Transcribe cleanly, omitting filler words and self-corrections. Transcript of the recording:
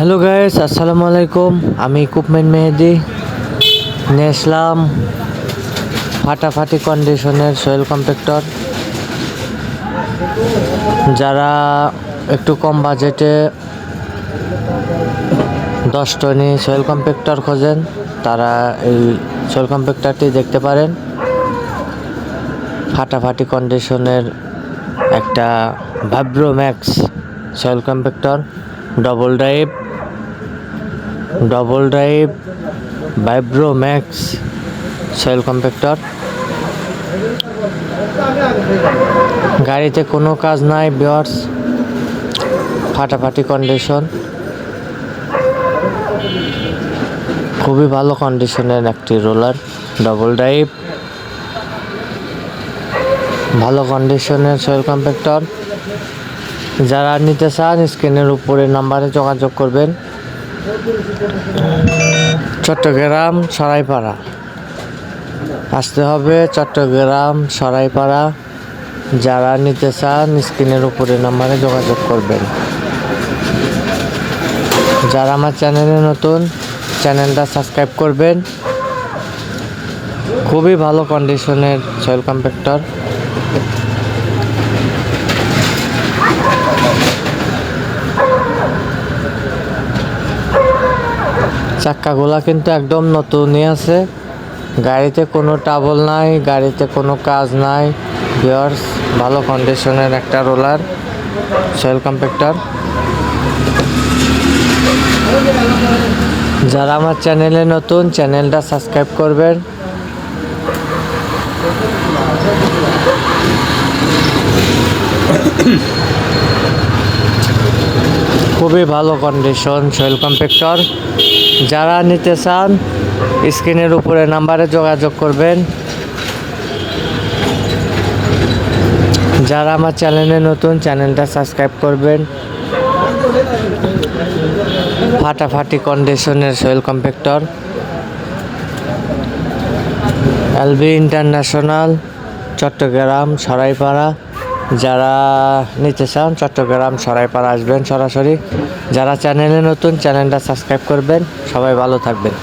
Hello guys, আসসালামু আলাইকুম। আমি ইকুইপমেন্ট মেহেদি নিয়ে আসলাম ফাটাফাটি কন্ডিশনের সয়েল কম্প্যাক্টর। যারা একটু কম বাজেটে 10 টনি সয়েল কম্প্যাক্টর খোঁজেন তারা এই সয়েল কম্প্যাক্টরটি দেখতে পারেন। ফাটাফাটি কন্ডিশনের একটা vibro max soil compactor, double drive vibro max soil compactor. গাড়িতে কোনো কাজ নাই ভিউয়ার্স, ফাটাফাটি কন্ডিশন, খুবই ভালো কন্ডিশনের একটি রোলার, ডবল ড্রাইভ, ভালো কন্ডিশনের সয়েল কম্প্যাক্টর। যারা নিতে চান স্ক্রিনের উপরে নাম্বারে যোগাযোগ করবেন। চট্টগ্রাম সরাইপাড়া আসতে হবে, চট্টগ্রাম সরাইপাড়া। যারা নিতে চান স্ক্রিনের উপরে নাম্বারে যোগাযোগ করবেন। যারা আমার চ্যানেলে নতুন, চ্যানেলটা সাবস্ক্রাইব করবেন। খুবই ভালো কন্ডিশনের সয়েল কম্প্যাক্টর। চাক্কাগুলা কিন্তু একদম নতুনই আছে, গাড়িতে কোনো ট্রাবল নাই, গাড়িতে কোনো কাজ নাই ভিউয়ার্স। ভালো কন্ডিশনের একটা রোলার সয়েল কম্প্যাক্টর। যারা আমার চ্যানেলে নতুন, চ্যানেলটা সাবস্ক্রাইব করবেন। খুবই ভালো কন্ডিশন সয়েল কম্প্যাক্টর। যারা নিতে চান স্ক্রিনের উপরে নাম্বারে যোগাযোগ করবেন। যারা আমার চ্যানেলে নতুন, চ্যানেলটা সাবস্ক্রাইব করবেন। ফাটাফাটি কন্ডিশনের soil compactor, LB international, Chittagong Saraipara. যারা নিতে চান চট্টগ্রাম সরাইপাড়া আসবেন সরাসরি। যারা চ্যানেলে নতুন, চ্যানেলটা সাবস্ক্রাইব করবেন। সবাই ভালো থাকবেন।